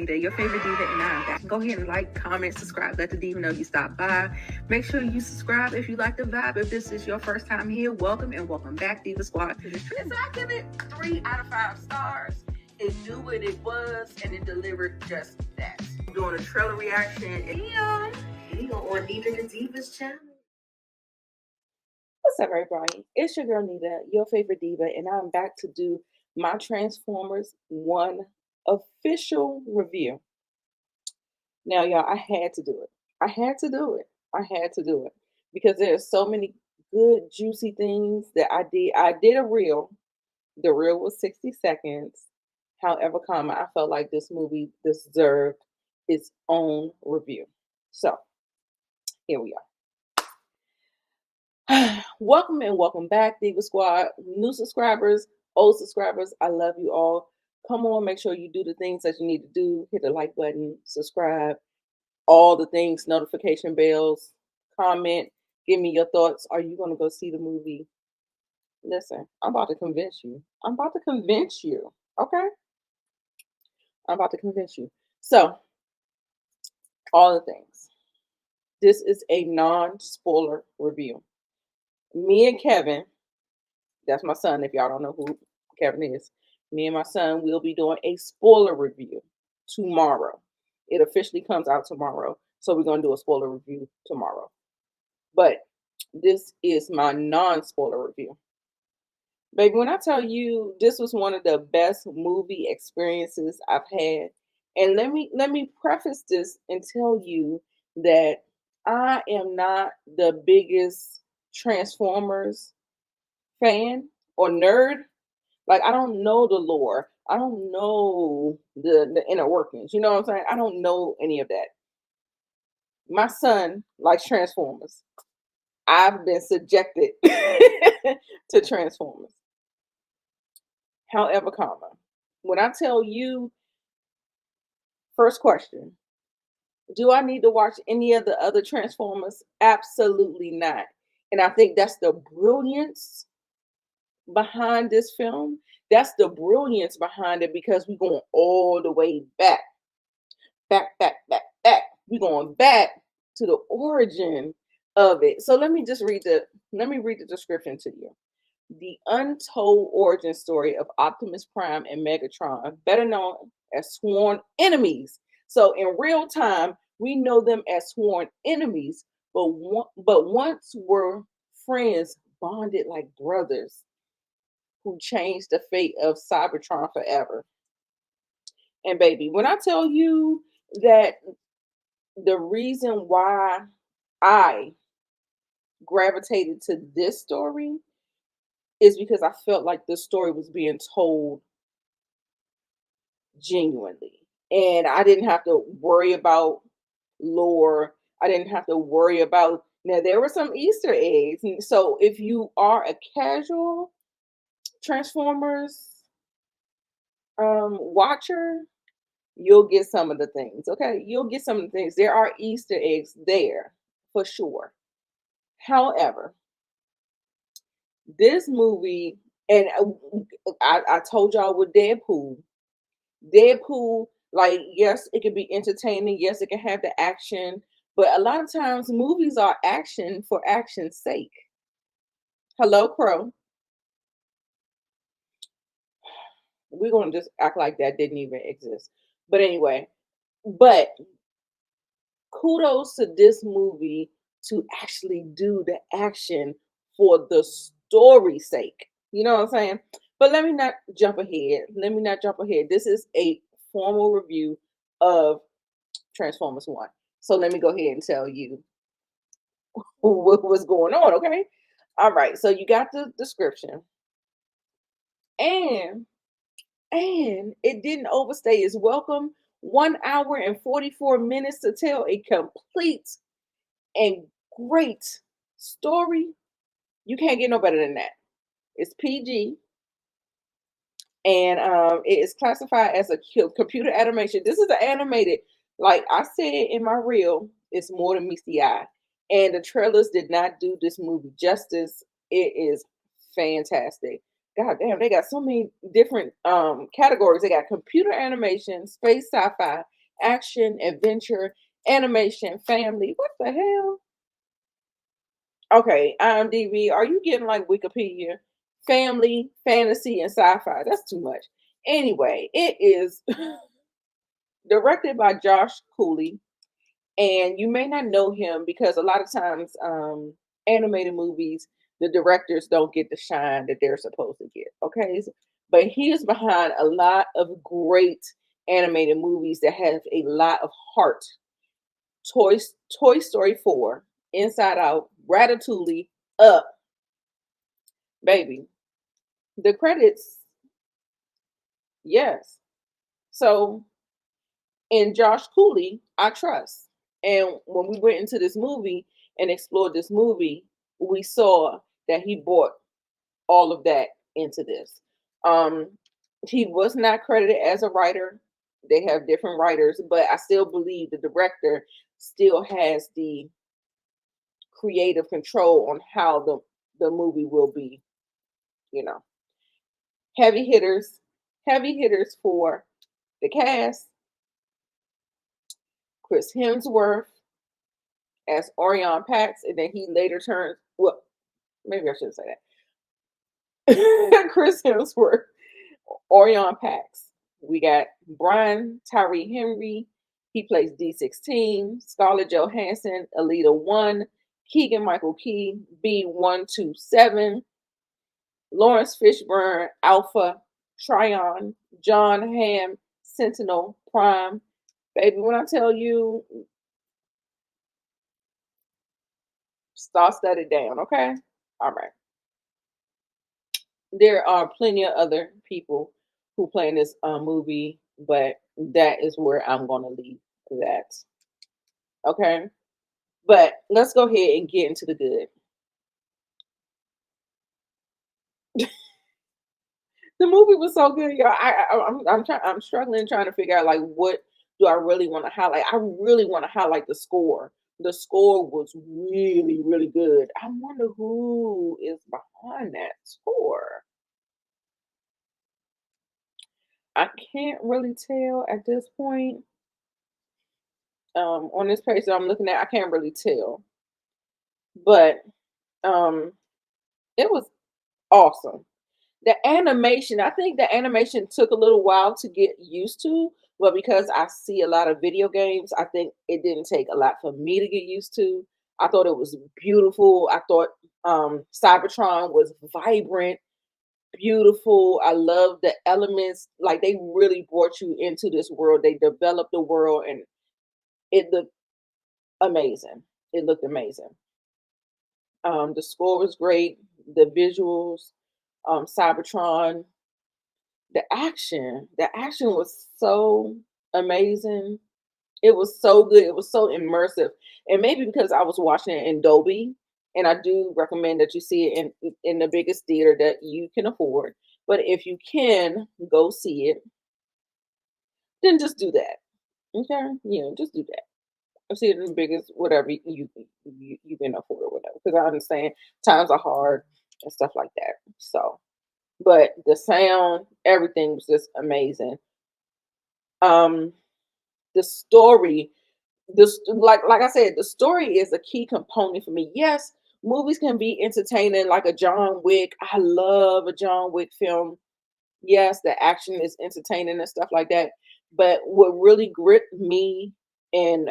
Nita, your favorite diva, and I'm back. Go ahead and like, comment, subscribe. Let the diva know you stopped by. Make sure you subscribe if you like the vibe. If this is your first time here, welcome and welcome back, Diva Squad. So I give it 3 out of 5 stars. It knew what it was, and it delivered just that. I'm doing a trailer reaction. And on Nita the Diva's channel. What's up, everybody? It's your girl Nita, your favorite diva, and I'm back to do my Transformers 1 official review. Now, y'all, I had to do it. I had to do it because there's so many good, juicy things that I did. I did a reel. The reel was 60 seconds. However, I felt like this movie deserved its own review. So, here we are. Welcome and welcome back, Diva Squad. New subscribers, old subscribers, I love you all. Come on, make sure you do the things that you need to do. Hit the like button, subscribe, all the things, notification bells, comment, give me your thoughts. Are you going to go see the movie? Listen, I'm about to convince you. Okay? I'm about to convince you. So, all the things. This is a non-spoiler review. Me and Kevin, that's my son, if y'all don't know who Kevin is. Me and my son will be doing a spoiler review tomorrow. It officially comes out tomorrow, so we're going to do a spoiler review tomorrow. But this is my non-spoiler review. Baby, when I tell you this was one of the best movie experiences I've had, and let me preface this and tell you that I am not the biggest Transformers fan or nerd. Like, I don't know the lore. I don't know the inner workings. You know what I'm saying? I don't know any of that. My son likes Transformers. I've been subjected to Transformers. However, when I tell you, first question, do I need to watch any of the other Transformers? Absolutely not. And I think that's the brilliance behind this film. That's the brilliance behind it, because we're going all the way back. We're going back to the origin of it. So let me read the description to you. The untold origin story of Optimus Prime and Megatron, better known as sworn enemies. So in real time, we know them as sworn enemies, but once were friends, bonded like brothers, who changed the fate of Cybertron forever. And baby, when I tell you that the reason why I gravitated to this story is because I felt like the story was being told genuinely. And I didn't have to worry about lore. I didn't have to worry about, now there were some Easter eggs. And so if you are a casual Transformers watcher, you'll get some of the things. Okay, you'll get some of the things. There are Easter eggs there for sure. However, this movie, and I told y'all with Deadpool, like, yes, it can be entertaining. Yes, it can have the action. But a lot of times movies are action for action's sake. Hello, Crow. We're going to just act like that didn't even exist. But anyway, kudos to this movie to actually do the action for the story's sake. You know what I'm saying? But let me not jump ahead. This is a formal review of Transformers 1. So let me go ahead and tell you what was going on, okay? All right, so you got the description. And it didn't overstay its welcome. 1 hour and 44 minutes to tell a complete and great story. You can't get no better than that. It's PG. And it is classified as a computer animation. This is an animated, like I said in my reel, it's more than meets the eye. And the trailers did not do this movie justice. It is fantastic. God damn, they got so many different categories. They got computer animation, space sci-fi, action, adventure, animation, family. What the hell? Okay, IMDb, are you getting like Wikipedia? Family, fantasy, and sci-fi. That's too much. Anyway, it is directed by Josh Cooley, and you may not know him because a lot of times animated movies, the directors don't get the shine that they're supposed to get. Okay, but he is behind a lot of great animated movies that have a lot of heart. Toy Toy Story 4, Inside Out, Ratatouille, Up, baby. The credits, yes. So in Josh Cooley, I trust. And when we went into this movie and explored this movie, we saw that he brought all of that into this. Um, he was not credited as a writer. They have different writers, but I still believe the director still has the creative control on how the movie will be, you know. Heavy hitters, heavy hitters for the cast: Chris Hemsworth as Orion Pax, and then he later turns, well, maybe I shouldn't say that. Chris Hemsworth, Orion Pax. We got Brian Tyree Henry. He plays D-16. Scarlett Johansson, Alita 1. Keegan Michael Key, B127. Lawrence Fishburne, Alpha Trion. John Hamm, Sentinel Prime. Baby, when I tell you, start study down, okay? All right. There are plenty of other people who play in this movie, but that is where I'm going to leave that. Okay? But let's go ahead and get into the good. The movie was so good, y'all. I'm struggling trying to figure out like what do I really want to highlight. I really want to highlight the score. The score was really, really good. I wonder who is behind that score. I can't really tell at this point. On this page that I'm looking at, I can't really tell. But um it was awesome. The animation, I think the animation took a little while to get used to, but because I see a lot of video games, I think it didn't take a lot for me to get used to. I thought it was beautiful. I thought Cybertron was vibrant, beautiful. I love the elements. Like they really brought you into this world. They developed the world and it looked amazing. It looked amazing. The score was great. The visuals, Cybertron, the action was so amazing. It was so good. It was so immersive. And maybe because I was watching it in Dolby, and I do recommend that you see it in the biggest theater that you can afford. But if you can go see it, then just do that. Okay, yeah, just do that. See it in the biggest whatever you can afford or whatever. Because I understand times are hard and stuff like that. So, but the sound, everything was just amazing. Um, the story, this like I said, the story is a key component for me. Yes, movies can be entertaining, like a John Wick. I love a John Wick film. Yes, the action is entertaining and stuff like that. But what really gripped me and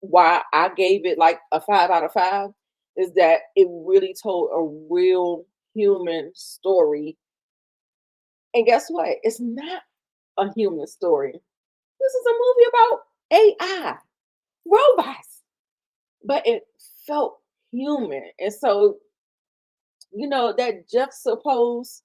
why I gave it like a 5 out of 5 is that it really told a real human story. And guess what? It's not a human story. This is a movie about AI, robots, but it felt human. And so, that juxtapose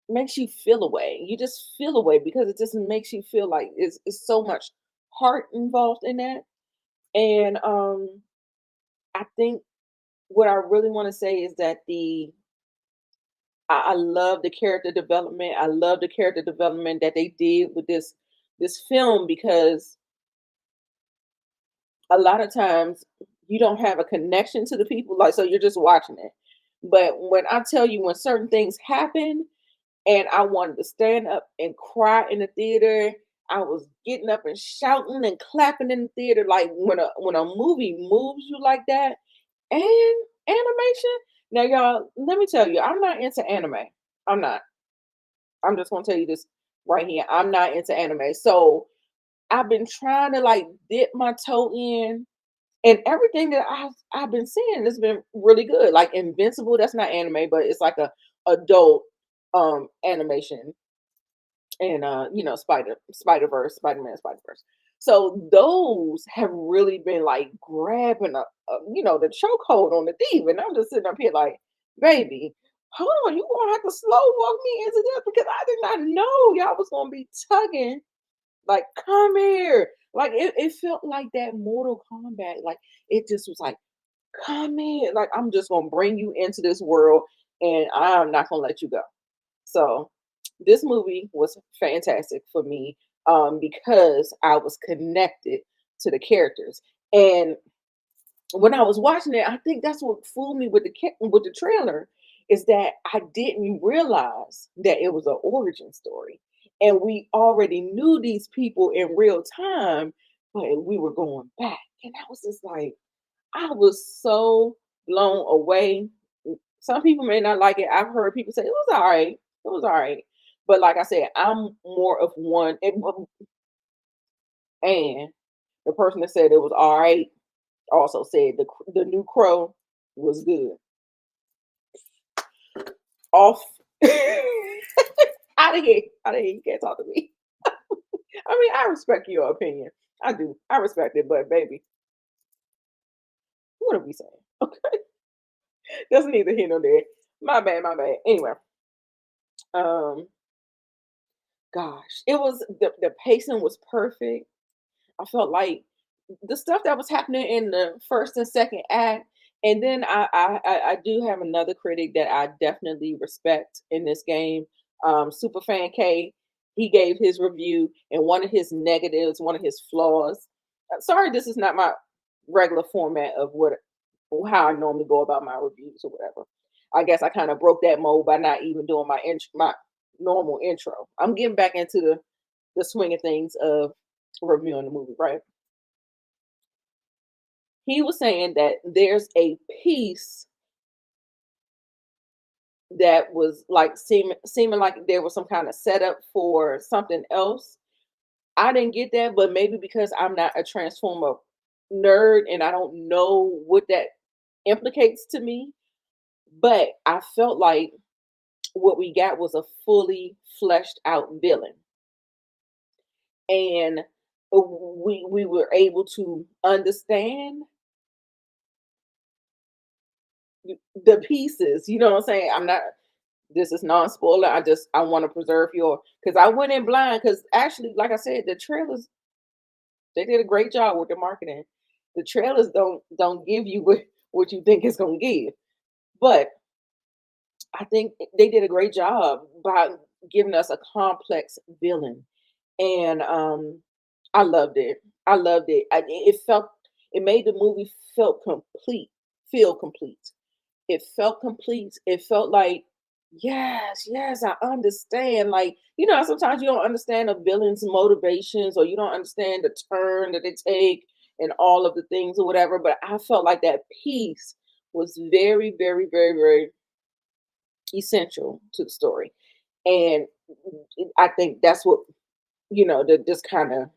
makes you feel away. You just feel away because it just makes you feel like it's so much heart involved in that. And I think what I really want to say is that I love the character development. I love the character development that they did with this film because a lot of times you don't have a connection to the people, like so you're just watching it. But when I tell you when certain things happen and I wanted to stand up and cry in the theater, I was getting up and shouting and clapping in the theater. Like when a movie moves you like that, and animation. Now, y'all, let me tell you, I'm not into anime. I'm not. I'm just gonna tell you this right here. I'm not into anime. So I've been trying to like dip my toe in, and everything that I've been seeing has been really good. Like Invincible, that's not anime, but it's like a adult animation, and Spider-Verse, Spider-Man, Spider-Verse. So those have really been like grabbing the chokehold on the Diva, and I'm just sitting up here like, baby, hold on, you gonna have to slow walk me into this because I did not know y'all was gonna be tugging. Like, come here. Like it felt like that Mortal Kombat. Like it just was like, come in. Like I'm just gonna bring you into this world, and I'm not gonna let you go. So this movie was fantastic for me because I was connected to the characters. And when I was watching it, I think that's what fooled me with the trailer is that I didn't realize that it was an origin story, and we already knew these people in real time, but we were going back, and I was just like, I was so blown away. Some people may not like it. I've heard people say it was all right. It was all right. But like I said, I'm more of one. And the person that said it was all right also said the new Crow was good. Off. Out of here. Out of here. You can't talk to me. I mean, I respect your opinion. I do. I respect it. But baby, what are we saying? Okay. That's neither here nor there. My bad, my bad. Anyway. Um, gosh. It was the pacing was perfect. I felt like the stuff that was happening in the first and second act, and then I do have another critic that I definitely respect in this game. Superfan K, he gave his review, and one of his negatives, one of his flaws. Sorry, this is not my regular format of how I normally go about my reviews or whatever. I guess I kind of broke that mold by not even doing my normal intro. I'm getting back into the swing of things of reviewing the movie, right? He was saying that there's a piece that was like seeming like there was some kind of setup for something else. I didn't get that, but maybe because I'm not a Transformer nerd and I don't know what that implicates to me. But I felt like what we got was a fully fleshed out villain. And we were able to understand the pieces. You know what I'm saying? I'm not. This is non-spoiler. I want to preserve your because I went in blind because actually, like I said, the trailers they did a great job with the marketing. The trailers don't give you what you think it's gonna give, but I think they did a great job by giving us a complex villain, and I loved it. I loved it. It made the movie felt complete, feel complete. It felt complete. It felt like, yes, yes, I understand. Like, sometimes you don't understand a villain's motivations or you don't understand the turn that they take and all of the things or whatever. But I felt like that piece was very, very, very, very essential to the story. And I think that's what, that just kind of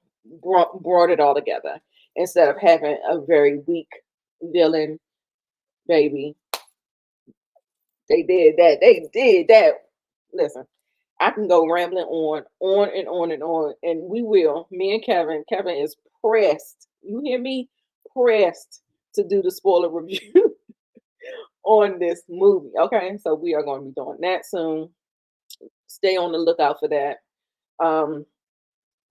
brought it all together instead of having a very weak villain, baby. They did that. They did that. Listen, I can go rambling on and on and on, and we will. Me and Kevin. Kevin is pressed. You hear me? Pressed to do the spoiler review on this movie. Okay, so we are going to be doing that soon. Stay on the lookout for that.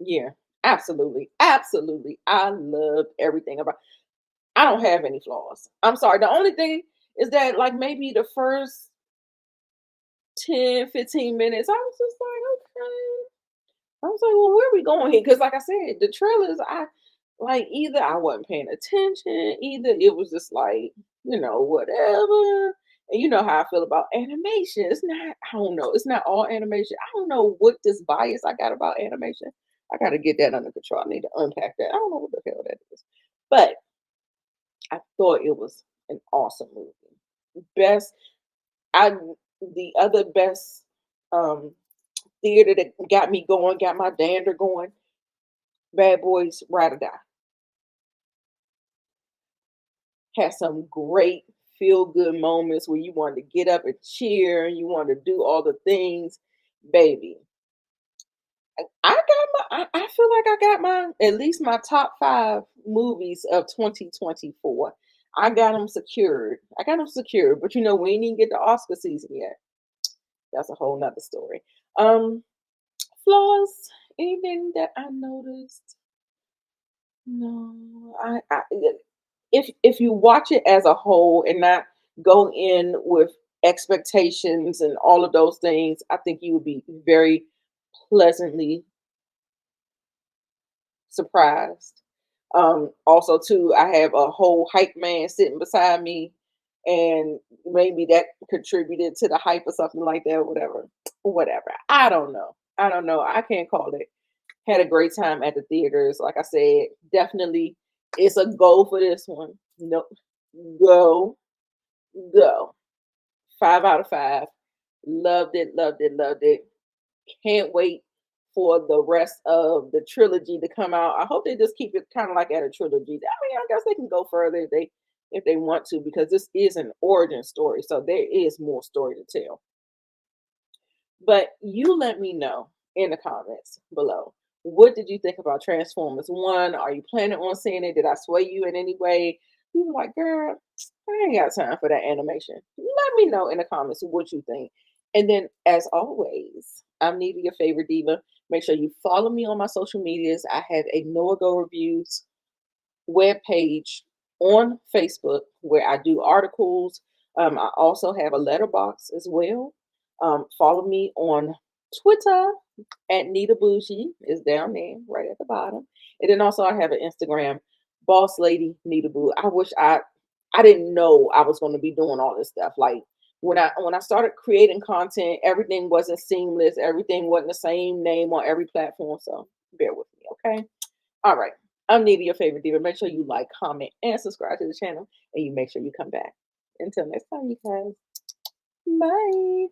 Yeah, absolutely, absolutely. I loved everything about. I don't have any flaws. I'm sorry. The only thing is that, like, maybe the first 10, 15 minutes, I was just like, okay. I was like, well, where are we going here? Because, like I said, the trailers, either I wasn't paying attention, either it was just like, whatever. And you know how I feel about animation. It's not, I don't know, it's not all animation. I don't know what this bias I got about animation, I got to get that under control. I need to unpack that. I don't know what the hell that is. But I thought it was an awesome movie. The other best theater that got me going, got my dander going, Bad Boys Ride or Die. Had some great feel good moments where you wanted to get up and cheer, and you wanted to do all the things, baby. I feel like I got my at least my top 5 movies of 2024. I got them secured. But we ain't even get the Oscar season yet. That's a whole nother story. Flaws, anything that I noticed? No, I if you watch it as a whole and not go in with expectations and all of those things, I think you would be very pleasantly surprised. Also, too, I have a whole hype man sitting beside me, and maybe that contributed to the hype or something like that. Whatever. I don't know. I can't call it. Had a great time at the theaters. Like I said, definitely it's a go for this one. No, go. 5 out of 5. Loved it. Can't wait for the rest of the trilogy to come out. I hope they just keep it kind of like at a trilogy. I guess they can go further if they want to, because this is an origin story, so there is more story to tell. But you let me know in the comments below. What did you think about Transformers 1? Are you planning on seeing it? Did I sway you in any way? You were like, girl, I ain't got time for that animation. Let me know in the comments what you think. And then, as always, I'm Nita, your favorite diva. Make sure you follow me on my social medias. I have a Know Go Reviews webpage on Facebook where I do articles. I also have a letterbox as well. Follow me on Twitter at Nita Bougie, is down there right at the bottom. And then also I have an Instagram, Boss Lady Nita Boo. I wish I didn't know I was going to be doing all this stuff. Like when I started creating content, everything wasn't seamless. Everything wasn't the same name on every platform. So bear with me, okay? All right. I'm Nita, your favorite diva. Make sure you like, comment, and subscribe to the channel. And you make sure you come back. Until next time, you guys. Bye.